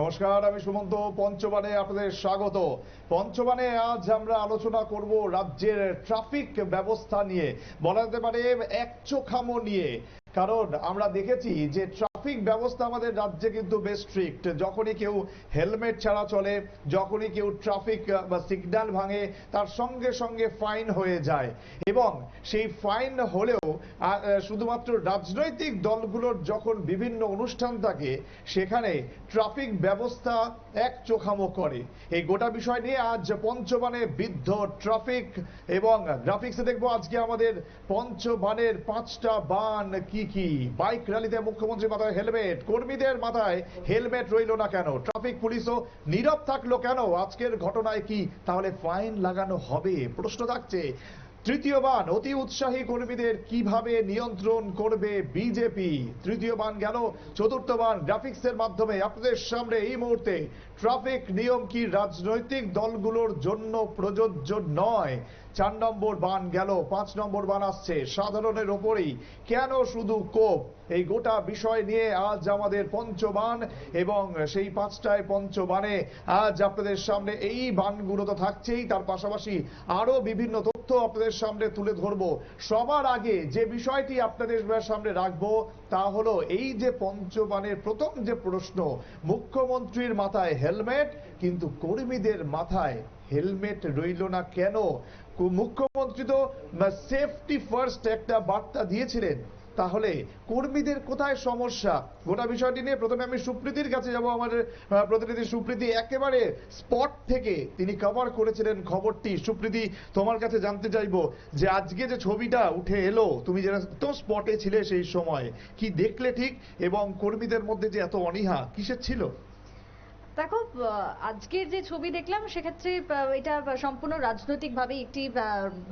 নমস্কার, আমি সুমন্ত। পঞ্চবানে আপনাদের স্বাগত। পঞ্চবানে আজ আমরা আলোচনা করব রাজ্যের ট্রাফিক ব্যবস্থা নিয়ে, বলা যেতে পারে একচোখামো নিয়ে। কারণ আমরা দেখেছি যে ট্রাফিক ব্যবস্থা আমাদের রাজ্যে কিন্তু বেশ স্ট্রিক্ট। যখনই কেউ হেলমেট ছাড়া চলে, যখনই কেউ ট্রাফিক বা সিগন্যাল ভাঙে, তার সঙ্গে সঙ্গে ফাইন হয়ে যায়। এবং সেই ফাইন হলেও শুধুমাত্র রাজনৈতিক দলগুলোর যখন বিভিন্ন অনুষ্ঠান থাকে, সেখানে ট্রাফিক ব্যবস্থা এক চোখামো করে। এই গোটা বিষয় নিয়ে আজ পঞ্চবানে বিদ্ধ ট্রাফিক এবং গ্রাফিক্সে দেখবো আজকে আমাদের পঞ্চবানের 5টা বান কি কি। বাইক র্যালিতে মুখ্যমন্ত্রীর মাথায় হেলমেট, কর্মীদের মাথায় হেলমেট রইল না কেন? ট্রাফিক পুলিশও নীরব থাকলো কেন? আজকের ঘটনায় কি তাহলে ফাইন লাগানো হবে? প্রশ্ন থাকছে। তৃতীয় বান, অতি উৎসাহী কর্মীদের কিভাবে নিয়ন্ত্রণ করবে বিজেপি? তৃতীয় বান গেল। চতুর্থ বান গ্রাফিক্সের মাধ্যমে আপনাদের সামনে এই মুহূর্তে। ট্রাফিক নিয়ম কি রাজনৈতিক দলগুলোর জন্য প্রযোজ্য নয়? 4 নম্বর বান গেল। 5 নম্বর বান আসছে। সাধারণের ওপরেই কেন শুধু কোপ? এই গোটা বিষয় নিয়ে আজ আমাদের পঞ্চবান, এবং সেই 5টায় পঞ্চবানে আজ আপনাদের সামনে এই বানগুলো তো থাকছেই, তার পাশাপাশি আরো বিভিন্ন তথ্য আপনাদের সামনে তুলে ধরবো। সবার আগে যে বিষয়টি আপনাদের সামনে রাখবো তা হলো এই যে পঞ্চবানের প্রথম যে প্রশ্ন, মুখ্যমন্ত্রীর মাথায় হেলমেট কিন্তু কর্মীদের মাথায় হেলমেট রইল না কেন? মুখ্যমন্ত্রী তো সেফটি ফার্স্ট একটা বার্তা দিয়েছিলেন, তাহলে কর্মীদের কোথায় সমস্যা? গোটা বিষয়টি নিয়ে প্রথমে আমি সুপ্রীতির কাছে যাব। আমাদের প্রতিনিধি সুপ্রীতি একেবারে স্পট থেকে তিনি কভার করেছিলেন খবরটি। সুপ্রীতি, তোমার কাছে জানতে চাইবো যে আজকে যে ছবিটা উঠে এলো, তুমি যেটা তো স্পটে ছিলে সেই সময়, কি দেখলে ঠিক? এবং কর্মীদের মধ্যে যে এত অনীহা কিসের ছিল? দেখো, আজকের যে ছবি দেখলাম সেক্ষেত্রে এটা সম্পূর্ণ রাজনৈতিকভাবে একটি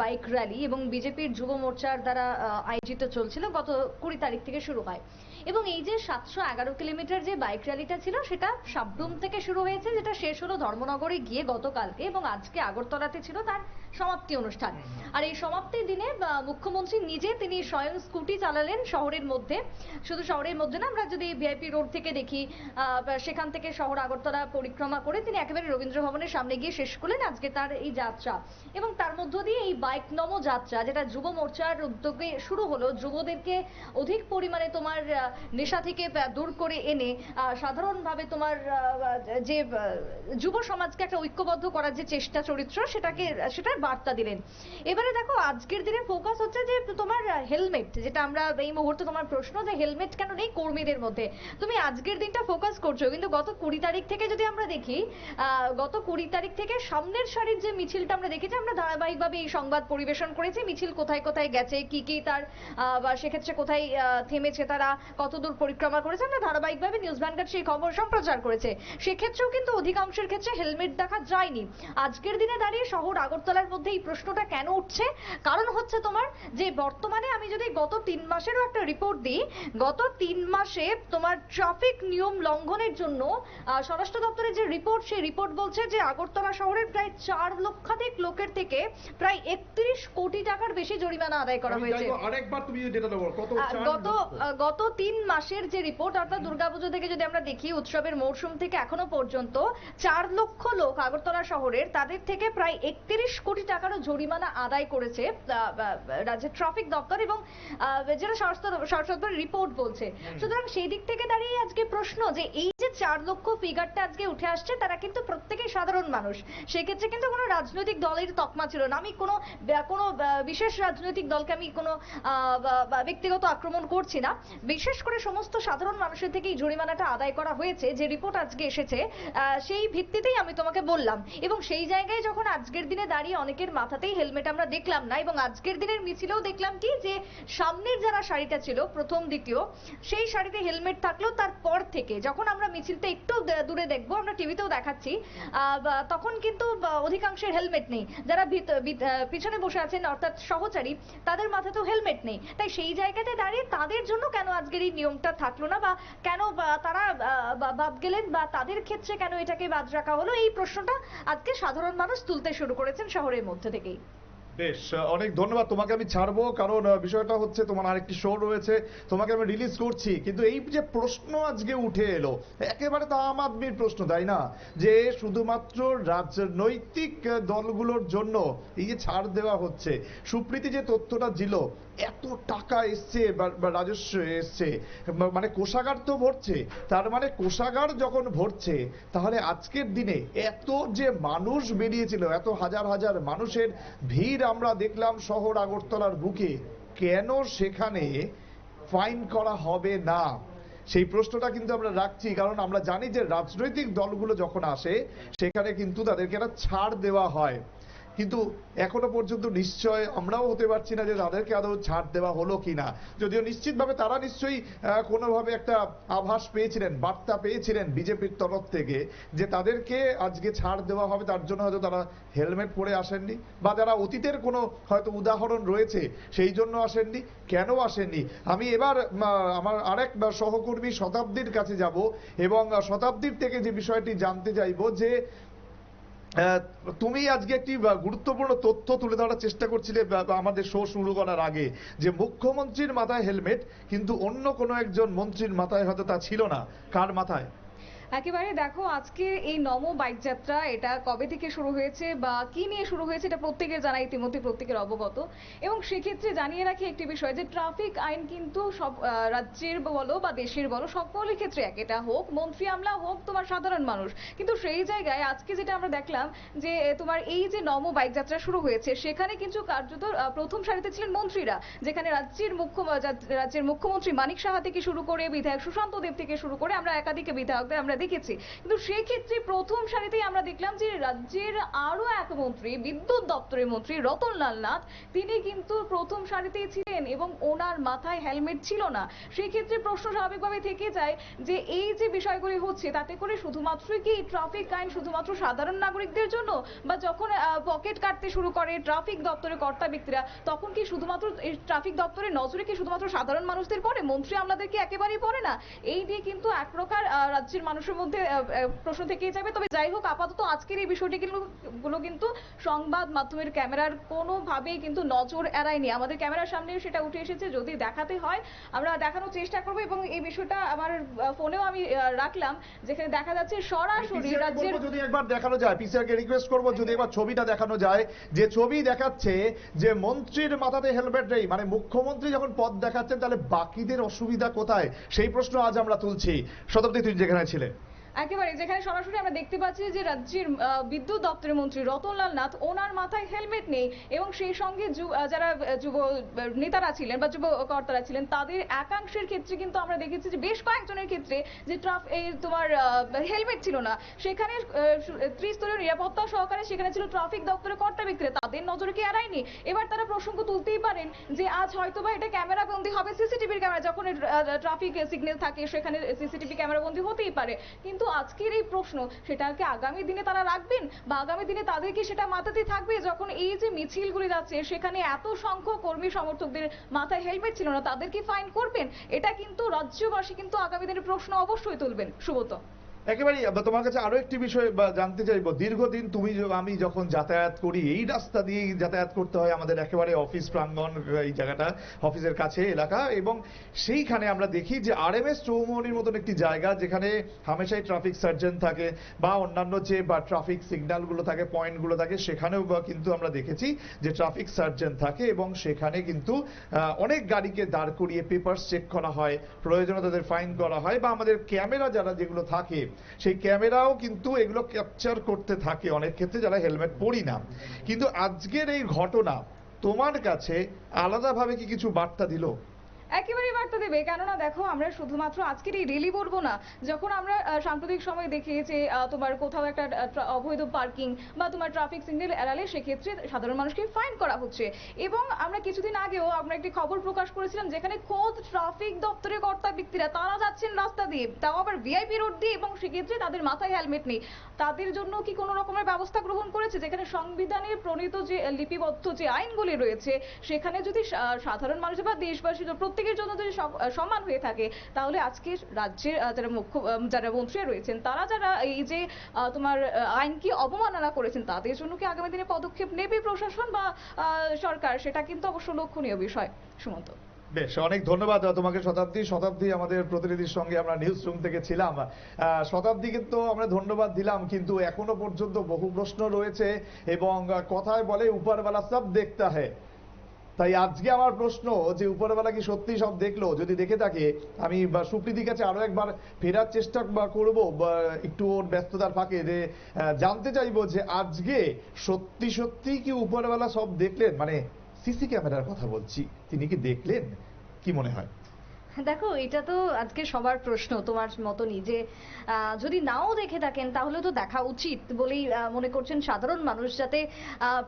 বাইক র্যালি এবং বিজেপির যুব মোর্চার দ্বারা আয়োজিত চলছিল। গত 20 তারিখ থেকে শুরু হয় এবং এই যে 711 কিলোমিটার যে বাইক র্যালিটা ছিল সেটা সাবরুম থেকে শুরু হয়েছে, যেটা শেষ হলো ধর্মনগরে গিয়ে গতকালকে, এবং আজকে আগরতলাতে ছিল তার সমাপ্তি অনুষ্ঠান। আর এই সমাপ্তির দিনে মুখ্যমন্ত্রী নিজে তিনি স্বয়ং স্কুটি চালালেন শহরের মধ্যে। শুধু শহরের মধ্যে না, আমরা যদি ভিআইপি রোড থেকে দেখি, সেখান থেকে শহর আগরতলা পরিক্রমা করে তিনি একেবারে রবীন্দ্র ভবনের সামনে গিয়ে শেষ করলেন আজকে তার এই যাত্রা। এবং তার মধ্য দিয়ে এই বাইক নমো যাত্রা, যেটা যুব মোর্চার উদ্যোগে শুরু হলো, যুবদেরকে অধিক পরিমাণে তোমার নেশা থেকে দূর করে এনে সাধারণভাবে তোমার যে যুব সমাজকে একটা ঐক্যবদ্ধ করার যে চেষ্টা চরিত্র, সেটার বার্তা দিলেন। এবারে দেখো, আজকের দিনে ফোকাস হচ্ছে যে তোমার হেলমেট, যেটা আমরা এই মুহূর্তে, তোমার প্রশ্ন যে হেলমেট কেন নেই কর্মীদের মধ্যে, তুমি আজকের দিনটা ফোকাস করছো, কিন্তু গত 20 তারিখ থেকে যদি আমরা দেখি, গত 20 তারিখ থেকে সামনের সারির যে মিছিলটা আমরা দেখেছি, আমরা ধারাবাহিকভাবে এই সংবাদ পরিবেশন করেছি মিছিল কোথায় কোথায় গেছে, কি কি তার বা সেক্ষেত্রে কোথায় থেমেছে, তারা কতদূর পরিক্রমা করেছে, আমরা ধারাবাহিকভাবে নিউজ ভ্যানগার্ড সেই খবর সম্প্রচার করেছে। সেক্ষেত্রেও কিন্তু অধিকাংশের ক্ষেত্রে হেলমেট দেখা যায়নি। আজকের দিনে দাঁড়িয়ে শহর আগরতলার মধ্যে এই প্রশ্নটা কেন উঠছে? কারণ হচ্ছে তোমার যে বর্তমানে আমি যদি গত 3 মাসেরও একটা রিপোর্ট দিই, গত 3 মাসে তোমার ট্রাফিক নিয়ম লঙ্ঘনের জন্য স্বরাষ্ট্র দপ্তরের যে রিপোর্ট, সেই রিপোর্ট বলছে যে আগরতলা শহরের প্রায় 4 লক্ষাধিক লোকের থেকে প্রায় 31 কোটি টাকার বেশি জরিমানা আদায় করা হয়েছে। আরেকবার তুমি যেটা বলো, কত? গত 3 মাসের যে রিপোর্ট, অর্থাৎ দুর্গাপুজো থেকে যদি আমরা দেখি, উৎসবের মরশুম থেকে এখনো পর্যন্ত 4 লক্ষ লোক আগরতলা শহরের, তাদের থেকে প্রায় 31 কোটি টাকারও জরিমানা আদায় করেছে রাজ্যের ট্রাফিক দপ্তর, এবং যেটা স্বরাষ্ট্র দপ্তরের রিপোর্ট বলছে। সুতরাং সেই দিক থেকে দাঁড়িয়ে আজকে প্রশ্ন যে এই যে 4 লক্ষ ফিগারটা আজকে উঠে আসছে, তারা কিন্তু প্রত্যেকেই সাধারণ মানুষ। সেক্ষেত্রে কিন্তু কোনো রাজনৈতিক দলের তকমা ছিল না। আমি কোনো বিশেষ রাজনৈতিক দলকে আমি কোনো ব্যক্তিগত আক্রমণ করছি না। বিশেষ করে সমস্ত সাধারণ মানুষের থেকে এই জরিমানাটা আদায় করা হয়েছে, যে রিপোর্ট আজকে এসেছে সেই ভিত্তিতেই আমি তোমাকে বললাম। এবং সেই জায়গায় যখন আজকের দিনে দাঁড়িয়ে অনেকের মাথাতেই হেলমেট আমরা দেখলাম না, এবং আজকের দিনের মিছিলেও দেখলাম কি যে সামনের যারা সারিটা ছিল, প্রথম দ্বিতীয়, সেই সারিতে হেলমেট থাকলেও তারপর থেকে যখন আমরা মিছিলটা একটু দূরে দেখবো, আমরা টিভিতেও দেখাচ্ছি, তখন কিন্তু অধিকাংশের হেলমেট নেই। যারা পিছনে বসে আছেন অর্থাৎ সহচারী, তাদের মাথাতেও হেলমেট নেই। তাই সেই জায়গাতে দাঁড়িয়ে তাদের জন্য কেন আজকের এই নিয়মটা থাকলো না, বা কেন তারা বাদ গেলেন, বা তাদের ক্ষেত্রে কেন এটাকে বাদ রাখা হলো, এই প্রশ্নটা আজকে সাধারণ মানুষ তুলতে শুরু করেছেন শহরের মধ্যে থেকেই। বেশ, অনেক ধন্যবাদ। তোমাকে আমি ছাড়বো, কারণ বিষয়টা হচ্ছে তোমার আরেকটি শো রয়েছে, তোমাকে আমি রিলিজ করছি। কিন্তু এই যে প্রশ্ন আজকে উঠে এলো, একেবারে তো আম আদমির প্রশ্ন, তাই না? যে শুধুমাত্র রাজনৈতিক দলগুলোর জন্য এই যে ছাড় দেওয়া হচ্ছে, সুপ্রীতি যে তথ্যটা দিল, এত টাকা এসছে বা রাজস্ব এসছে, মানে কোষাগার তো ভরছে। তার মানে কোষাগার যখন ভরছে, তাহলে আজকের দিনে এত যে মানুষ বেরিয়েছিল, এত হাজার হাজার মানুষের ভিড় আমরা দেখলাম শহর আগরতলার বুকে, কেন সেখানে ফাইন করা হবে না? সেই প্রশ্নটা কিন্তু আমরা রাখছি, কারণ আমরা জানি যে রাজনৈতিক দলগুলো যখন আসে, সেখানে কিন্তু তাদেরকে একটা ছাড় দেওয়া হয়। কিন্তু এখনো পর্যন্ত নিশ্চয় আমরাও হতে পারছি না যে তাদেরকে আদৌ ছাড় দেওয়া হলো কিনা। যদিও নিশ্চিতভাবে তারা নিশ্চয়ই কোনোভাবে একটা আভাস পেয়েছিলেন, বার্তা পেয়েছিলেন বিজেপির তরফ থেকে যে তাদেরকে আজকে ছাড় দেওয়া হবে। তার জন্য হয়তো তারা হেলমেট পরে আসেননি, বা যারা অতীতের কোনো হয়তো উদাহরণ রয়েছে সেই জন্য আসেননি। কেন আসেননি? আমি এবার আমার আরেক সহকর্মী শতাব্দীর কাছে যাব এবং শতাব্দীর থেকে যে বিষয়টি জানতে চাইবো যে তুমি আজকে একটি গুরুত্বপূর্ণ তথ্য তুলে ধরার চেষ্টা করছিলে আমাদের শো শুরু করার আগে, যে মুখ্যমন্ত্রীর মাথায় হেলমেট, কিন্তু অন্য কোনো একজন মন্ত্রীর মাথায় হয়তো তা ছিল না। কার মাথায়? একেবারে দেখো, আজকে এই নমো বাইক যাত্রা এটা কবে থেকে শুরু হয়েছে বা কি নিয়ে শুরু হয়েছে এটা প্রত্যেকের জানা, ইতিমধ্যে প্রত্যেকের অবগত। এবং সেক্ষেত্রে জানিয়ে রাখি একটি বিষয়, যে ট্রাফিক আইন কিন্তু সব রাজ্যের বলো বা দেশের বলো, সকলের ক্ষেত্রে এক। এটা হোক মন্ত্রী আমলা, হোক তোমার সাধারণ মানুষ। কিন্তু সেই জায়গায় আজকে যেটা আমরা দেখলাম, যে তোমার এই যে নমো বাইক যাত্রা শুরু হয়েছে, সেখানে কিন্তু কার্যত প্রথম সারিতে ছিলেন মন্ত্রীরা, যেখানে রাজ্যের মুখ্যমন্ত্রী মানিক সাহা থেকে শুরু করে বিধায়ক সুশান্ত দেব থেকে শুরু করে আমরা একাধিক বিধায়কদের আমরা দেখেছি। কিন্তু সেক্ষেত্রে প্রথম সারিতেই আমরা দেখলাম যে রাজ্যের আরো এক মন্ত্রী, বিদ্যুৎ দপ্তরের মন্ত্রী রতনলাল নাথ, তিনি কিন্তু প্রথম সারিতেই ছিলেন এবং ওনার মাথায় হেলমেট ছিল না। সেক্ষেত্রে প্রশ্ন স্বাভাবিকভাবে থেকে যায় যে এই যে বিষয়গুলি হচ্ছে, তাতে করে শুধুমাত্র কি ট্রাফিক আইন শুধুমাত্র সাধারণ নাগরিকদের জন্য, বা যখন পকেট কাটতে শুরু করে ট্রাফিক দপ্তরের কর্তা ব্যক্তিরা, তখন কি শুধুমাত্র ট্রাফিক দপ্তরের নজরে কি শুধুমাত্র সাধারণ মানুষদের পড়ে, মন্ত্রী আমলাদের কি একেবারেই পড়ে না? এই নিয়ে কিন্তু এক প্রকার রাজ্যের মানুষের মধ্যে প্রশ্ন থেকেই যাবে। তবে যাই হোক, আপাতত আজকের এই বিষয়টি কিন্তু সংবাদ মাধ্যমের ক্যামেরার কোনোভাবেই কিন্তু নজর এড়ায়নি। আমাদের ক্যামেরার সামনেও সেটা উঠে এসেছে। যদি দেখাতে হয় আমরা দেখানোর চেষ্টা করব, এবং এই বিষয়টা আমার ফোনেও আমি রাখলাম, যেখানে দেখা যাচ্ছে সরাসরি রাজ্যের, যদি একবার দেখানো যায়, পিসিআর কে রিকোয়েস্ট করব যদি একবার ছবিটা দেখানো যায়, যে ছবি দেখাচ্ছে যে মন্ত্রীর মাথাতে হেলমেট নেই, মানে মুখ্যমন্ত্রী যখন পথ দেখাচ্ছেন, তাহলে বাকিদের অসুবিধা কোথায়? সেই প্রশ্ন আজ আমরা তুলছি। শতাব্দী, তুই যেখানে ছিলে, একেবারে যেখানে সরাসরি আমরা দেখতে পাচ্ছি যে রাজ্যের বিদ্যুৎ দপ্তরের মন্ত্রী রতনলাল নাথ, ওনার মাথায় হেলমেট নেই, এবং সেই সঙ্গে যারা যুব নেতারা ছিলেন বা যুব কর্তারা ছিলেন, তাদের একাংশের ক্ষেত্রে কিন্তু আমরা দেখেছি যে বেশ কয়েকজনের ক্ষেত্রে যে তোমার হেলমেট ছিল না। সেখানে ত্রিস্তরীয় নিরাপত্তা সহকারে সেখানে ছিল ট্রাফিক দপ্তরের কর্তা ব্যক্তিরা, তাদের নজরে কি এড়ায়নি? এবার তারা প্রসঙ্গ তুলতেই পারেন যে আজ হয়তোবা এটা ক্যামেরা বন্দী হবে, সিসিটিভির ক্যামেরা, যখন ট্রাফিক সিগন্যাল থাকে সেখানে সিসিটিভি ক্যামেরা বন্দী হতেই পারে। কিন্তু আজকের এই প্রশ্ন, সেটাকে আগামী দিনে তারা রাখবেন, বা আগামী দিনে তাদের কি সেটা মাথাতে থাকবে, যখন এই যে মিছিলগুলি যাচ্ছে সেখানে এত সংখ্যক কর্মী সমর্থকদের মাথায় হেলমেট ছিল না, তাদের কি ফাইন করবেন? এটা কিন্তু রাজ্যবাসী কিন্তু আগামী দিনে প্রশ্ন অবশ্যই তুলবেন। সুব্রত, একেবারেই। তোমার কাছে আরো একটি বিষয় জানতে চাইবো, দীর্ঘদিন তুমি আমি যখন যাতায়াত করি, এই রাস্তা দিয়ে যাতায়াত করতে হয় আমাদের, একেবারে অফিস প্রাঙ্গণ, এই জায়গাটা অফিসের কাছে এলাকা, এবং সেইখানে আমরা দেখি যে আরএমএস চৌমুহনীর মতন একটি জায়গা, যেখানে হামেশাই ট্রাফিক সার্জন থাকে বা অন্যান্য যে ট্রাফিক সিগন্যালগুলো থাকে, পয়েন্টগুলো থাকে, সেখানেও কিন্তু আমরা দেখেছি যে ট্রাফিক সার্জন থাকে, এবং সেখানে কিন্তু অনেক গাড়িকে দাঁড় করিয়ে পেপারস চেক করা হয়, প্রয়োজনে তাদের ফাইন করা হয়, বা আমাদের ক্যামেরা যেগুলো থাকে, সেই ক্যামেরাও কিন্তু এগুলো ক্যাপচার করতে থাকে অনেক ক্ষেত্রে যারা হেলমেট পরি না। কিন্তু আজকের এই ঘটনা তোমার কাছে আলাদাভাবে কি কিছু বার্তা দিল? একেবারেই বার্তা দেবে। কেননা দেখো, আমরা শুধুমাত্র আজকের এই রেলি বলবো না, যখন আমরা সাম্প্রতিক সময় দেখি যে তোমার কোথাও একটা অবৈধ পার্কিং বা তোমার ট্রাফিক সিগন্যাল এড়ালে সেক্ষেত্রে সাধারণ মানুষকে ফাইন করা হচ্ছে। এবং আমরা কিছুদিন আগেও আমরা একটি খবর প্রকাশ করেছিলাম, যেখানে খোদ ট্রাফিক দপ্তরের কর্তা ব্যক্তিরা তারা যাচ্ছেন রাস্তা দিয়ে, তাও আবার ভিআইপি রোড দিয়ে, এবং সেক্ষেত্রে তাদের মাথায় হেলমেট নেই। তাদের জন্য কি কোনো রকমের ব্যবস্থা গ্রহণ করেছে? যেখানে সংবিধানের প্রণীত যে লিপিবদ্ধ যে আইনগুলি রয়েছে, সেখানে যদি সাধারণ মানুষ বা দেশবাসী প্রত্যেক প্রত্যেকের জন্য যদি সমান হয়ে থাকে, তাহলে আজকে রাজ্যের যারা মন্ত্রীরা রয়েছেন, তারা যারা এই যে তোমার আইনকে অবমাননা করেছেন, তাদের জন্য কি আগামী দিনে পদক্ষেপ নেবে প্রশাসন বা সরকার, সেটা কিন্তু অবশ্য লক্ষণীয় বিষয়। সুমন্ত। বেশ, অনেক ধন্যবাদ তোমাকে শতাব্দী আমাদের প্রতিনিধির সঙ্গে আমরা নিউজ রুম থেকে ছিলাম। শতাব্দীকে তো আমরা ধন্যবাদ দিলাম, কিন্তু এখনো পর্যন্ত বহু প্রশ্ন রয়েছে এবং কথায় বলে উপরওয়ালা সব দেখতা হ্যায়। তাই আজকে আমার প্রশ্ন যে উপরওয়ালা কি সত্যি সব দেখলো? যদি দেখে থাকে, আমি সুপ্রীতির কাছে আরো একবার ফেরার চেষ্টা করব একটু ওর ব্যস্ততার ফাঁকে, যে জানতে চাইবো যে আজকে সত্যি সত্যি কি উপরওয়ালা সব দেখলেন, মানে সিসি ক্যামেরার কথা বলছি, তিনি কি দেখলেন? কি মনে হয়? দেখো, এটা তো আজকে সবার প্রশ্ন তোমার মতনই, যে যদি নাও দেখে থাকেন তাহলে তো দেখা উচিত বলেই মনে করছেন সাধারণ মানুষ, যাতে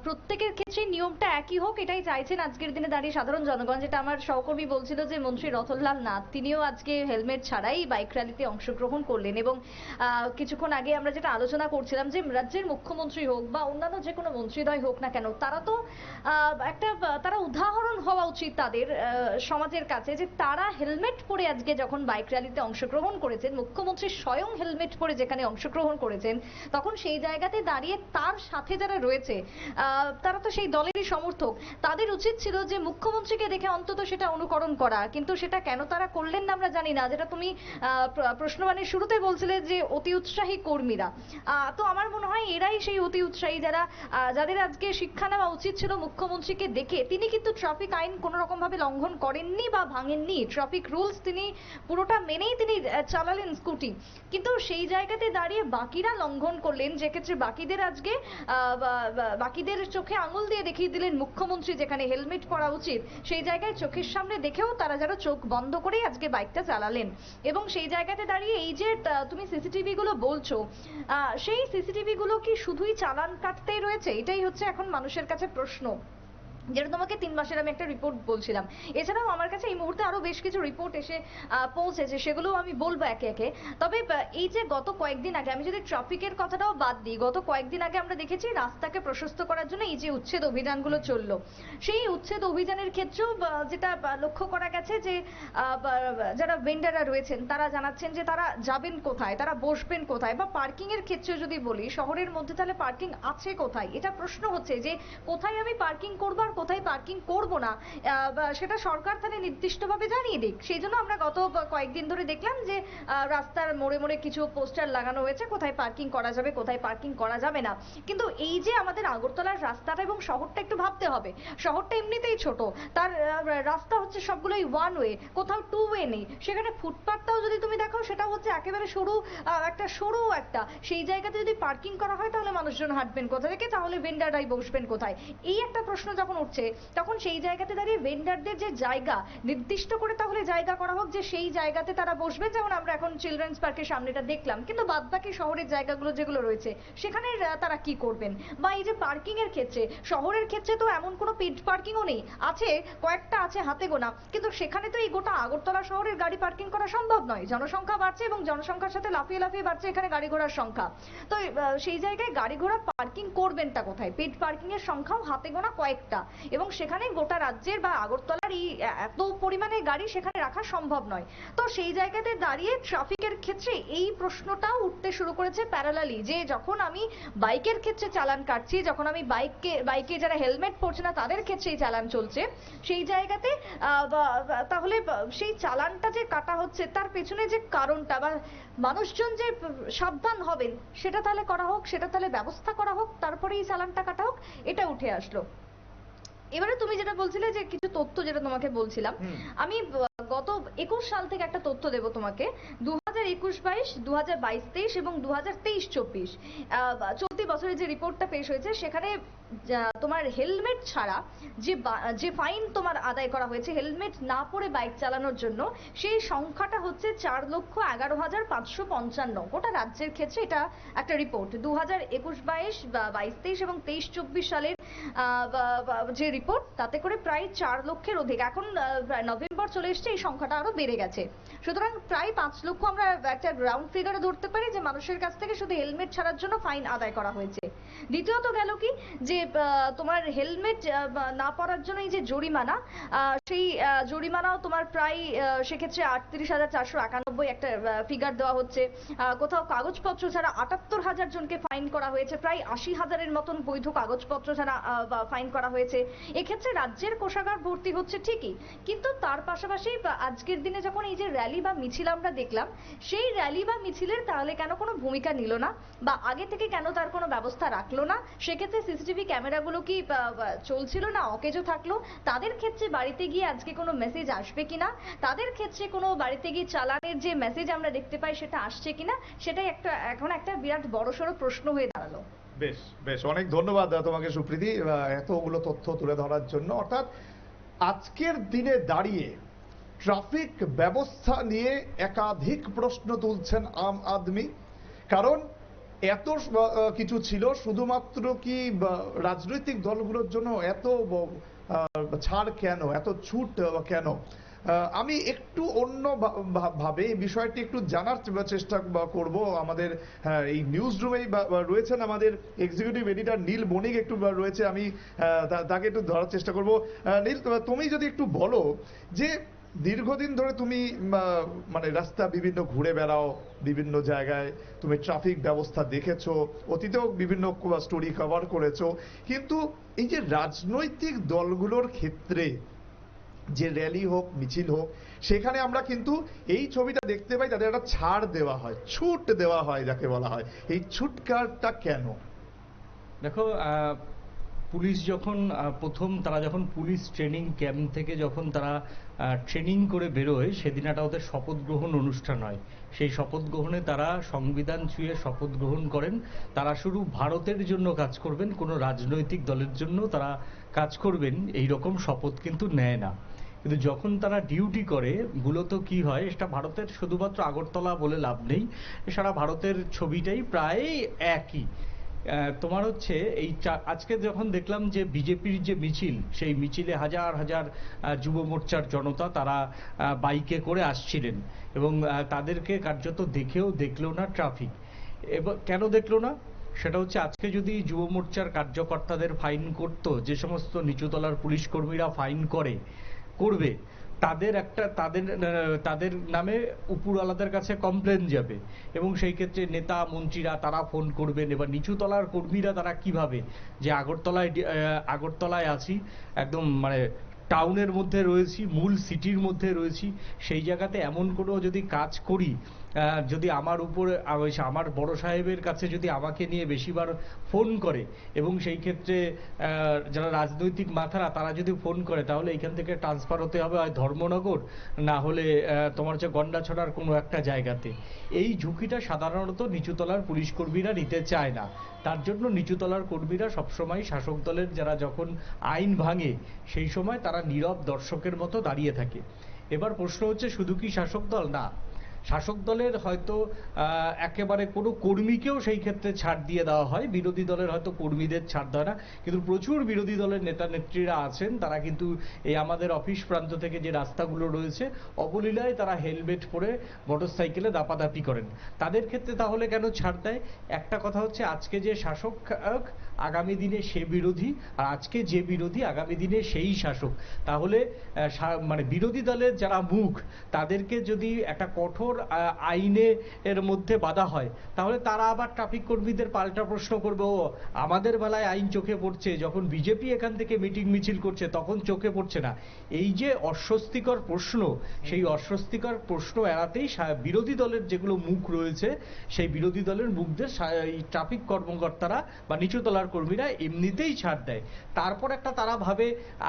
প্রত্যেকের ক্ষেত্রে নিয়মটা একই হোক, এটাই চাইছেন আজকের দিনে দাঁড়িয়ে সাধারণ জনগণ। যেটা আমার সহকর্মী বলছিল যে মন্ত্রী রতনলাল নাথ, তিনিও আজকে হেলমেট ছাড়াই বাইক র্যালিতে অংশগ্রহণ করলেন। এবং কিছুক্ষণ আগে আমরা যেটা আলোচনা করছিলাম, যে রাজ্যের মুখ্যমন্ত্রী হোক বা অন্যান্য যে কোনো মন্ত্রীদ্বয় হোক না কেন, তারা তো তারা উদাহরণ হওয়া উচিত তাদের সমাজের কাছে, যে তারা হেলমেট পরে আজকে যখন বাইক র্যালিতে অংশগ্রহণ করেছেন, মুখ্যমন্ত্রী স্বয়ং হেলমেট পরে যেখানে অংশগ্রহণ করেছেন, তখন সেই জায়গাতে দাঁড়িয়ে তার সাথে যারা রয়েছে তারা তো সেই দলেরই সমর্থক, তাদের উচিত ছিল যে মুখ্যমন্ত্রীকে দেখে অন্তত সেটা অনুকরণ করা। কিন্তু সেটা কেন তারা করলেন না আমরা জানি না। যেটা তুমি প্রশ্নবাণীর শুরুতে বলছিলে যে অতি উৎসাহী কর্মীরা, তো আমার মনে হয় এরাই সেই অতি উৎসাহী, যাদের আজকে শিক্ষা নেওয়া উচিত ছিল মুখ্যমন্ত্রীকে দেখে। তিনি কিন্তু ট্রাফিক আইন কোনো রকম ভাবে লঙ্ঘন করেননি বা ভাঙেননি, ট্রাফিক রুলস তিনি পুরোটা মেনেই তিনি চালালেন স্কুটি। কিন্তু সেই জায়গাতে দাঁড়িয়ে বাকিরা লঙ্ঘন করলেন, যে ক্ষেত্রে বাকিদের আজকে বাকিদের চোখে আঙুল দিয়ে দেখিয়ে দিলেন মুখ্যমন্ত্রী যেখানে হেলমেট পরা উচিত, সেই জায়গায় চোখের সামনে দেখেও তারা যারা চোখ বন্ধ করেই আজকে বাইকটা চালালেন। এবং সেই জায়গাতে দাঁড়িয়ে এই যে তুমি সিসিটিভি গুলো বলছো, সেই সিসিটিভি গুলো কি শুধুই চালান কাটতেই রয়েছে? এটাই হচ্ছে এখন মানুষের কাছে প্রশ্ন, যেটা তোমাকে 3 মাসের আমি একটা রিপোর্ট বলছিলাম। এছাড়াও আমার কাছে এই মুহূর্তে আরো বেশ কিছু রিপোর্ট এসে পৌঁছেছে, সেগুলো আমি বলবো একে একে। তবে এই যে গত কয়েকদিন আগে, আমি যদি ট্রাফিকের কথাটাও বাদ দিই, গত কয়েকদিন আগে আমরা দেখেছি রাস্তাকে প্রশস্ত করার জন্য এই যে উচ্ছেদ অভিযানগুলো চললো, সেই উচ্ছেদ অভিযানের ক্ষেত্রেও যেটা লক্ষ্য করা গেছে যে যারা ভেন্ডাররা রয়েছেন তারা জানাচ্ছেন যে তারা যাবেন কোথায়, তারা বসবেন কোথায়, বা পার্কিং এর ক্ষেত্রে যদি বলি, শহরের মধ্যে তাহলে পার্কিং আছে কোথায়, এটা প্রশ্ন হচ্ছে যে কোথায় আমি পার্কিং করবো আর কোথায় পার্কিং করব না, সেটা সরকার তাহলে নির্দিষ্টভাবে জানিয়ে দিক। সেই জন্য আমরা গত কয়েকদিন ধরে দেখলাম যে রাস্তার মোড়ে মোড়ে কিছু পোস্টার লাগানো হয়েছে, কোথায় পার্কিং করা যাবে কোথায় পার্কিং করা যাবে না। কিন্তু এই যে আমাদের আগরতলার রাস্তাটা এবং শহরটা একটু ভাবতে হবে, শহরটা এমনিতেই ছোট, তার রাস্তা হচ্ছে সবগুলোই ওয়ান ওয়ে, কোথাও টু ওয়ে নেই। সেখানে ফুটপাথটাও যদি তুমি দেখো, সেটা হচ্ছে একেবারে সরু একটা, সেই জায়গাতে যদি পার্কিং করা হয় তাহলে মানুষজন হাঁটবেন কোথা থেকে, তাহলে ভেন্ডাররাই বসবেন কোথায়? এই একটা প্রশ্ন যখন উঠছে, তখন সেই জায়গাতে দাঁড়িয়ে ভেন্ডারদের যে জায়গা নির্দিষ্ট করে তাহলে জায়গা করা হোক, যে সেই জায়গাতে তারা বসবে। যেমন আমরা এখন চিলড্রেন্স পার্কের সামনেটা দেখলাম, কিন্তু বাদ বাকি শহরের জায়গাগুলো যেগুলো রয়েছে সেখানে তারা কি করবেন? বা এই যে পার্কিং এর ক্ষেত্রে, শহরের ক্ষেত্রে তো এমন কোনো পেড পার্কিংও নেই, আছে কয়েকটা আছে হাতে গোনা, কিন্তু সেখানে তো এই গোটা আগরতলা শহরের গাড়ি পার্কিং করা সম্ভব নয়। জনসংখ্যা বাড়ছে এবং জনসংখ্যার সাথে লাফিয়ে লাফিয়ে বাড়ছে এখানে গাড়ি ঘোড়ার সংখ্যা। তো সেই জায়গায় গাড়ি ঘোড়া পার্কিং করবেনটা কোথায়? পেড পার্কিং এর সংখ্যাও হাতে গোনা কয়েকটা, এবং সেখানে গোটা রাজ্যের বা আগরতলার এই এত পরিমাণে গাড়ি সেখানে রাখা সম্ভব নয়। তো সেই জায়গাতে দাঁড়িয়ে ট্রাফিকের ক্ষেত্রে এই প্রশ্নটাও উঠতে শুরু করেছে প্যারালালি, যে যখন আমি বাইকের ক্ষেত্রে চালান কাটছি, যখন আমি বাইকে যারা হেলমেট পরছে না তাদের ক্ষেত্রেই চালান চলছে, সেই জায়গাতে তাহলে সেই চালানটা যে কাটা হচ্ছে তার পেছনে যে কারণটা, বা মানুষজন যে সাবধান হবেন সেটা তাহলে করা হোক, সেটা তাহলে ব্যবস্থা করা হোক, তারপরেই চালানটা কাটা হোক, এটা উঠে আসলো। এবারে তুমি যেটা বলছিলে যে কিছু তথ্য, যেটা তোমাকে বলছিলাম, আমি গত 21 সাল থেকে একটা তথ্য দেব তোমাকে। 2021-22, 2022-23 এবং 2023-24 চলতি বছরের যে রিপোর্টটা পেশ হয়েছে, সেখানে তোমার হেলমেট ছাড়া যে ফাইন তোমার আদায় করা হয়েছে হেলমেট না পরে বাইক চালানোর জন্য, সেই সংখ্যাটা হচ্ছে 4,11,555 গোটা রাজ্যের ক্ষেত্রে। এটা একটা রিপোর্ট 2021-22, 22-23 এবং 23-24 সালের যে রিপোর্ট, তাতে করে প্রায় 4 লক্ষের অধিক, এখন নভেম্বর চলে এসছে, এই সংখ্যাটা আরো বেড়ে গেছে। সুতরাং প্রায় 5 লক্ষ আমরা একটা রাউন্ড ফিগারে ধরতে পারি যে মানুষের কাছ থেকে শুধু হেলমেট ছাড়ার জন্য ফাইন আদায় করা হয়েছে। দ্বিতীয়ত গেল কি, যে তোমার হেলমেট না পরার জন্য এই যে জরিমানা, সেই জরিমানাও তোমার প্রায় সেক্ষেত্রে 38,491 একটা ফিগার দেওয়া হচ্ছে। কোথাও কাগজপত্র ছাড়া 78,000 জনকে ফাইন করা হয়েছে, প্রায় 80,000-এর মতন বৈধ কাগজপত্র ছাড়া ফাইন করা হয়েছে। এক্ষেত্রে রাজ্যের কোষাগার ভর্তি হচ্ছে ঠিকই, কিন্তু তার পাশাপাশি আজকের দিনে যখন এই যে র্যালি বা মিছিল আমরা দেখলাম, সেই র্যালি বা মিছিলের তাহলে কেন কোনো ভূমিকা নিল না, বা আগে থেকে কেন তার কোনো ব্যবস্থা রাখলো না? সেক্ষেত্রে সিসিটিভি ক্যামেরাগুলো কি চলছিল না, অকেজো থাকলো? তাদের ক্ষেত্রে বাড়িতে গিয়ে আজকে কোনো মেসেজ আসবে কিনা, তাদের ক্ষেত্রে কোনো বাড়িতে গিয়ে চালানের যে মেসেজ আমরা দেখতে পাই সেটা আসছে কিনা, সেটাই এখন একটা বিরাট বড়সড় প্রশ্ন হয়ে দাঁড়ালো। বেশ বেশ, অনেক ধন্যবাদ তোমাকে সুপ্রীতি এতগুলো তথ্য তুলে ধরার জন্য। অর্থাৎ আজকের দিনে দাঁড়িয়ে ট্রাফিক ব্যবস্থা নিয়ে একাধিক প্রশ্ন তুলছেন আম আদমি। কারণ এত কিছু ছিল, শুধুমাত্র কি রাজনৈতিক দলগুলোর জন্য এত ছাড় কেন, এত ছুট কেন? আমি একটু অন্য ভাবে এই বিষয়টি একটু জানার চেষ্টা করব। আমাদের এই নিউজ রুমেই রয়েছেন আমাদের এক্সিকিউটিভ এডিটর নীল বণিক, একটু রয়েছে, আমি তাকে একটু ধরার চেষ্টা করব। নীল, তুমি যদি একটু বলো যে দীর্ঘদিন ধরে তুমি মানে রাস্তা বিভিন্ন ঘুরে বেড়াও, বিভিন্ন জায়গায় তুমি ট্রাফিক ব্যবস্থা দেখেছো, অতীতেও বিভিন্ন স্টোরি কভার করেছো, কিন্তু এই যে রাজনৈতিক দলগুলোর ক্ষেত্রে যে র্যালি হোক মিছিল হোক, সেখানে আমরা কিন্তু এই ছবিটা দেখতে পাই, তাদের একটা ছাড় দেওয়া হয়, ছুট দেওয়া হয় যাকে বলা হয়। এই ছুটকারটা কেন? দেখো, পুলিশ যখন তারা যখন পুলিশ ট্রেনিং ক্যাম্প থেকে যখন তারা ট্রেনিং করে বেরোয়, সেদিনটা ওদের শপথ গ্রহণ অনুষ্ঠান হয়। সেই শপথ গ্রহণে তারা সংবিধান ছুঁয়ে শপথ গ্রহণ করেন। তারা শুধু ভারতের জন্য কাজ করবেন, কোনো রাজনৈতিক দলের জন্য তারা কাজ করবেন এই রকম শপথ কিন্তু নেয় না। কিন্তু যখন তারা ডিউটি করে, মূলত কি হয়, এটা ভারতের শুধুমাত্র আগরতলা বলে লাভ নেই, সারা ভারতের ছবিটাই প্রায় একই। তোমার হচ্ছে এই আজকে যখন দেখলাম যে বিজেপির যে মিছিল, সেই মিছিলে হাজার হাজার যুব মোর্চার জনতা তারা বাইকে করে আসছিলেন, এবং তাদেরকে কার্যত দেখেও দেখলো না ট্রাফিক। এবার কেন দেখলো না, সেটা হচ্ছে আজকে যদি যুব মোর্চার কার্যকর্তাদের ফাইন করতো, যে সমস্ত নিচুতলার পুলিশ কর্মীরা ফাইন করবে, তাদের নামে উপরওয়ালাদের কাছে কমপ্লেন যাবে, এবং সেই ক্ষেত্রে নেতা মন্ত্রীরা তারা ফোন করবেন। এবার নিচুতলার কর্মীরা তারা কিভাবে, যে আগরতলায় আছি, একদম মানে টাউনের মধ্যে রয়েছি, মূল সিটির মধ্যে রয়েছি, সেই জায়গাতে এমন কোনো যদি কাজ করি, যদি আমার উপরে আমার বড় সাহেবের কাছে যদি আমাকে নিয়ে বেশিবার ফোন করে, এবং সেই ক্ষেত্রে যারা রাজনৈতিক মাথারা তারা যদি ফোন করে, তাহলে এখান থেকে ট্রান্সফার হতে হবে হয় ধর্মনগর, না হলে তোমার হচ্ছে গন্ডাছড়ার কোনো একটা জায়গাতে। এই ঝুঁকিটা সাধারণত নিচুতলার পুলিশ কর্মীরা নিতে চায় না। তার জন্য নিচুতলার কর্মীরা সবসময় শাসক দলের যারা যখন আইন ভাঙে, সেই সময় তারা নীরব দর্শকের মতো দাঁড়িয়ে থাকে। এবার প্রশ্ন হচ্ছে, শুধু কি শাসক দল? না, শাসক দলের হয়তো একেবারে কোনো কর্মীকেও সেই ক্ষেত্রে ছাড় দিয়ে দেওয়া হয়, বিরোধী দলের হয়তো কর্মীদের ছাড় দেয় না, কিন্তু প্রচুর বিরোধী দলের নেতা নেত্রীরা আছেন, তারা কিন্তু এই আমাদের অফিস প্রান্ত থেকে যে রাস্তাগুলো রয়েছে, অবলীলায় তারা হেলমেট পরে মোটরসাইকেলে দাপাদাপি করেন। তাদের ক্ষেত্রে তাহলে কেন ছাড় দেয়? একটা কথা হচ্ছে, আজকে যে শাসক আগামী দিনে সে বিরোধী, আর আজকে যে বিরোধী আগামী দিনে সেই শাসক। তাহলে মানে বিরোধী দলের যারা মুখ, তাদেরকে যদি একটা কঠোর আইনে এর মধ্যে বাধা হয়, তাহলে তারা আবার ট্রাফিক কর্মীদের পাল্টা প্রশ্ন করবে, ও আমাদের বেলায় আইন চোখে পড়ছে, যখন বিজেপি এখান থেকে মিটিং মিছিল করছে তখন চোখে পড়ছে না। এই যে অস্বস্তিকর প্রশ্ন, সেই অস্বস্তিকর প্রশ্ন এড়াতেই বিরোধী দলের যেগুলো মুখ রয়েছে, সেই বিরোধী দলের মুখদের ট্রাফিক কর্মকর্তারা বা নিচুতলার কর্মীরা এমনিতেই ছাড় দেয়। তারপর একটা তারা ভাবে,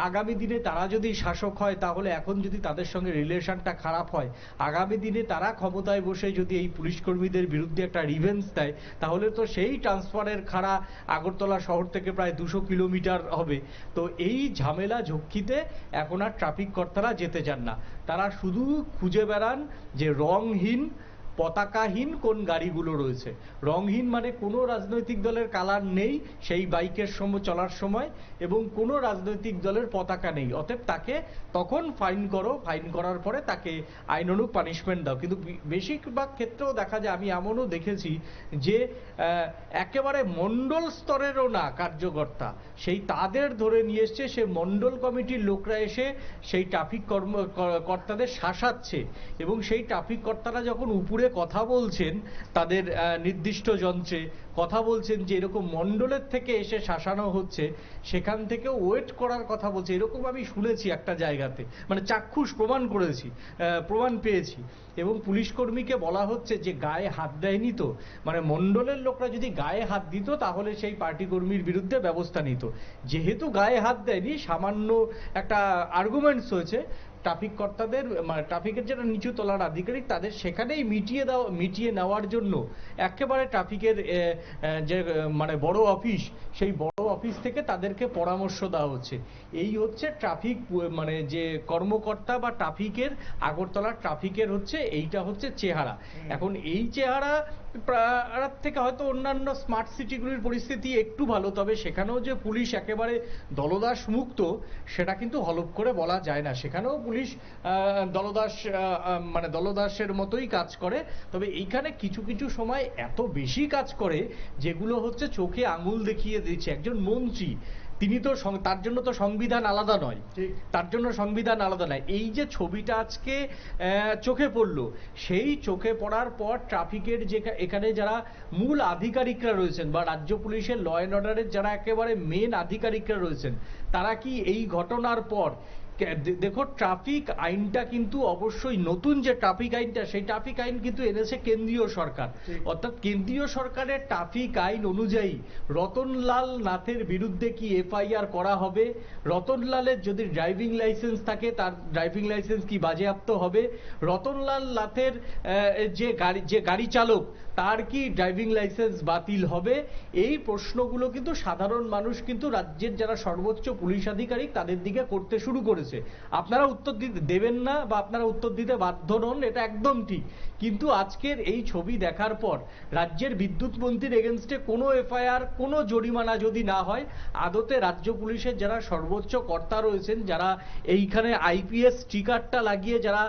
আগামী দিনে তারা যদি শাসক হয়, তাহলে এখন যদি তাদের সঙ্গে রিলেশনটা খারাপ হয়, আগামী দিনে তারা ক্ষমতায় বসে যদি এই পুলিশ কর্মীদের বিরুদ্ধে একটা রিভেঞ্জ দেয়, তাহলে তো সেই ট্রান্সফারের খাড়া আগরতলা শহর থেকে প্রায় 200 কিলোমিটার হবে। তো এই ঝামেলা ঝক্কিতে এখন আর ট্রাফিক কর্তারা যেতে চান না। তারা শুধু খুঁজে বেড়ান যে রংহীন পতাকাহীন কোন গাড়িগুলো রয়েছে। রংহীন মানে কোনো রাজনৈতিক দলের কালার নেই সেই বাইকের চলার সময়, এবং কোনো রাজনৈতিক দলের পতাকা নেই, অতএব তাকে তখন ফাইন করো, ফাইন করার পরে তাকে আইনানুগ পানিশমেন্ট দাও। কিন্তু বেশিরভাগ ক্ষেত্রেও দেখা যায়, আমি এমনও দেখেছি যে একেবারে মণ্ডল স্তরেরও না কার্যকর্তা, সেই তাদের ধরে নিয়ে এসছে, সে মণ্ডল কমিটির লোকরা এসে সেই ট্রাফিক কর্তাদের শাসাচ্ছে, এবং সেই ট্রাফিক কর্তারা যখন উপরে কথা বলছেন তাদের নির্দিষ্ট যন্ত্রে কথা বলছেন যে এরকম মণ্ডলের থেকে এসে শাসানো হচ্ছে, সেখান থেকে ওয়েট করার কথা বলছে, এরকম আমি শুনেছি একটা জায়গাতে, মানে চাক্ষুষ প্রমাণ পেয়েছি। এবং পুলিশ কর্মীকে বলা হচ্ছে যে গায়ে হাত দেয়নি তো, মানে মণ্ডলের লোকরা যদি গায়ে হাত দিত তাহলে সেই পার্টি কর্মীর বিরুদ্ধে ব্যবস্থা নিত, যেহেতু গায়ে হাত দেয়নি, সামান্য একটা আর্গুমেন্টস হয়েছে, ট্রাফিক কর্তাদের মানে ট্রাফিকের যারা নিচু তলার আধিকারিক তাদের সেখানেই মিটিয়ে নেওয়ার জন্য একেবারে ট্রাফিকের যে মানে বড় অফিস, সেই বড় অফিস থেকে তাদেরকে পরামর্শ দেওয়া হচ্ছে। এই হচ্ছে ট্রাফিক মানে যে কর্মকর্তা বা ট্রাফিকের, আগরতলার ট্রাফিকের হচ্ছে এইটা হচ্ছে চেহারা। এখন এই চেহারা থেকে হয়তো অন্যান্য স্মার্ট সিটিগুলির পরিস্থিতি একটু ভালো, তবে সেখানেও যে পুলিশ একেবারে দলদাস মুক্ত সেটা কিন্তু হলফ করে বলা যায় না, সেখানেও পুলিশ দলদাসের মতোই কাজ করে। তবে এইখানে কিছু কিছু সময় এত বেশি কাজ করে যেগুলো হচ্ছে চোখে আঙুল দেখিয়ে দিচ্ছে। একজন মন্ত্রী, তিনি তো তার জন্য তো সংবিধান আলাদা নয়, তার জন্য সংবিধান আলাদা নয়। এই যে ছবিটা আজকে চোখে পড়লো, সেই চোখে পড়ার পর ট্রাফিকের যে এখানে যারা মূল আধিকারিকরা রয়েছেন বা রাজ্য পুলিশের ল অ্যান্ড অর্ডারের যারা একেবারে মেন আধিকারিকরা রয়েছেন, তারা কি এই ঘটনার পর দেখো, ট্রাফিক আইনটা কিন্তু অবশ্যই নতুন যে ট্রাফিক আইনটা, সেই ট্রাফিক আইন কিন্তু এনেছে কেন্দ্রীয় সরকার, অর্থাৎ কেন্দ্রীয় সরকারের ট্রাফিক আইন অনুযায়ী রতনলাল নাথের বিরুদ্ধে কি এফআইআর করা হবে, রতনলালের যদি ড্রাইভিং লাইসেন্স থাকে তার ড্রাইভিং লাইসেন্স কি বাজেয়াপ্ত হবে, রতনলাল নাথের যে গাড়ি চালক তার কি ড্রাইভিং লাইসেন্স বাতিল হবে। এই প্রশ্নগুলো কিন্তু সাধারণ মানুষ কিন্তু রাজ্যের যারা সর্বোচ্চ পুলিশ আধিকারিক তাদের দিকে করতে শুরু করেছে। আপনারা উত্তর দিতে দেবেন না বা আপনারা উত্তর দিতে বাধ্য নন, এটা একদম ঠিক, কিন্তু আজকের এই ছবি দেখার পর রাজ্যের বিদ্যুৎ মন্ত্রীর এগেনস্টে কোনো এফআইআর, কোনো জরিমানা যদি না হয়, আদতে রাজ্য পুলিশের যারা সর্বোচ্চ কর্তা রয়েছেন, যারা এইখানে আইপিএস স্টিকারটা লাগিয়ে যারা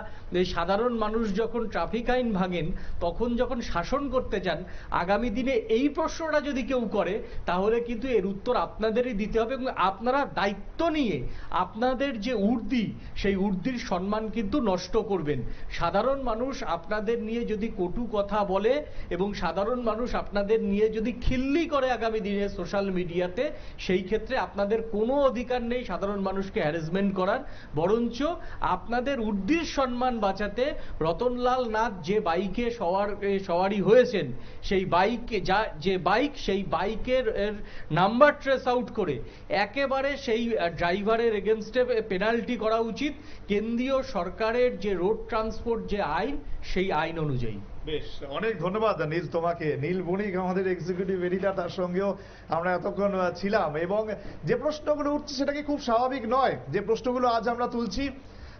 সাধারণ মানুষ যখন ট্রাফিক আইন ভাঙেন তখন যখন শাসন করতে চান, আগামী দিনে এই প্রশ্নটা যদি কেউ করে তাহলে কিন্তু এর উত্তর আপনাদেরই দিতে হবে, এবং আপনারা দায়িত্ব নিয়ে আপনাদের যে ঊর্ধ্বী, সেই ঊর্ধ্বীর সম্মান কিন্তু নষ্ট করবেন। সাধারণ মানুষ আপনাদের নিয়ে যদি কটু কথা বলে এবং সাধারণ মানুষ আপনাদের নিয়ে যদি খিল্লি করে আগামী দিনে সোশ্যাল মিডিয়াতে, সেই ক্ষেত্রে আপনাদের কোনো অধিকার নেই সাধারণ মানুষকে হ্যারাসমেন্ট করার, বরঞ্চ আপনাদের ঊর্ধ্বীর সম্মান বাঁচাতে রতনলাল নাথ যে বাইকে সওয়ারি হয়েছেন, সেই বাইকে সেই বাইকের নাম্বার ট্রেস আউট করে একেবারে সেই ড্রাইভারের এগেনস্টে পেনাল্টি করা উচিত কেন্দ্রীয় সরকারের যে রোড ট্রান্সপোর্ট যে আইন, সেই আইন অনুযায়ী। বেশ, অনেক ধন্যবাদ নীল তোমাকে। নীল বণিক আমাদের এক্সিকিউটিভ এডিটর, তার সঙ্গেও আমরা এতক্ষণ ছিলাম, এবং যে প্রশ্নগুলো উঠছে সেটা কি খুব স্বাভাবিক নয়? যে প্রশ্নগুলো আজ আমরা তুলছি,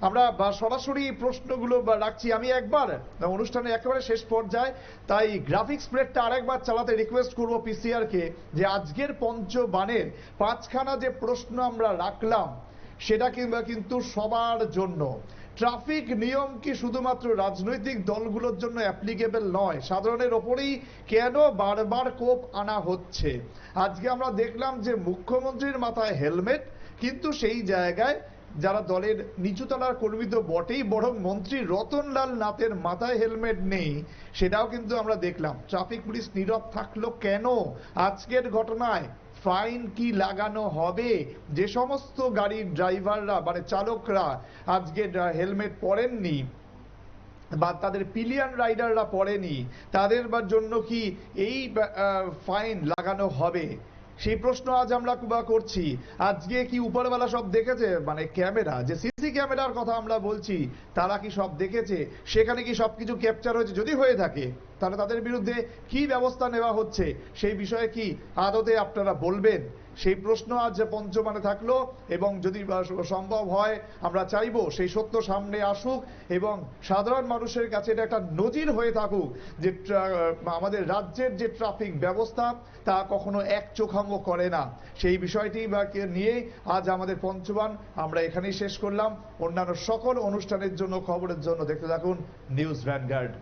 আমরা সরাসরি প্রশ্নগুলো রাখছি। আমি একবার অনুষ্ঠানের একেবারে শেষ পর্যায়ে তাই গ্রাফিক্স প্লেটটা আরেকবার চালাতে রিকোয়েস্ট করবো পিসিআর কে, যে আজকের পঞ্চবাণের 5খানা যে প্রশ্ন আমরা রাখলাম সেটা কিন্তু সবার জন্য। ট্রাফিক নিয়ম কি শুধুমাত্র রাজনৈতিক দলগুলোর জন্য অ্যাপ্লিকেবল নয়? সাধারণের ওপরেই কেন বারবার কোপ আনা হচ্ছে? আজকে আমরা দেখলাম যে মুখ্যমন্ত্রীর মাথায় হেলমেট, কিন্তু সেই জায়গায় যারা দলের নিচুতলার কর্মী তো বটেই, বরং মন্ত্রী রতনলাল নাথের মাথায় হেলমেট নেই, সেটাও কিন্তু আমরা দেখলাম। ট্রাফিক পুলিশ নীরব থাকলো কেন? আজকের ঘটনায় ফাইন কি লাগানো হবে? যে সমস্ত গাড়ির ড্রাইভাররা মানে চালকরা আজকে হেলমেট পরেননি বা তাদের পিলিয়ন রাইডাররা পরেনি, তাদের জন্য কি এই ফাইন লাগানো হবে? সেই প্রশ্ন আজ আমরা করছি। আজকে কি উপরওয়ালা সব দেখেছে? মানে ক্যামেরা, যে সিসি ক্যামেরার কথা আমরা বলছি, তারা কি সব দেখেছে? সেখানে কি সবকিছু ক্যাপচার হয়েছে? যদি হয়ে থাকে তাহলে তাদের বিরুদ্ধে কি ব্যবস্থা নেওয়া হচ্ছে সেই বিষয়ে কি আদতে আপনারা বলবেন? সেই প্রশ্ন আজ পঞ্চমানে থাকলো, এবং যদি সম্ভব হয় আমরা চাইবো সেই সত্য সামনে আসুক এবং সাধারণ মানুষের কাছে এটা একটা নজির হয়ে থাকুক যে আমাদের রাজ্যের যে ট্রাফিক ব্যবস্থা তা কখনো একচোখামো করে না। সেই বিষয়টি নিয়েই আজ আমাদের পঞ্চবান আমরা এখানেই শেষ করলাম। অন্যান্য সকল অনুষ্ঠানের জন্য, খবরের জন্য দেখতে থাকুন নিউজ ভ্যানগার্ড।